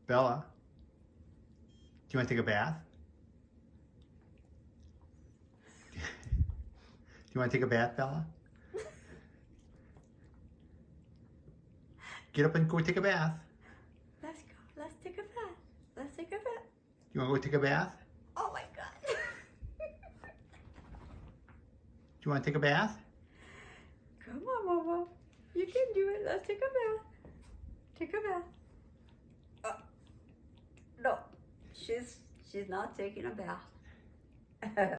Bella, do you want to take a bath? Do you want to take a bath, Bella? Get up and go take a bath. Let's go. Let's take a bath. Let's take a bath. You want to go take a bath? Oh my God. Do you want to take a bath? Come on, Mama. You can do it. Let's take a bath. Take a bath. No, she's not taking a bath.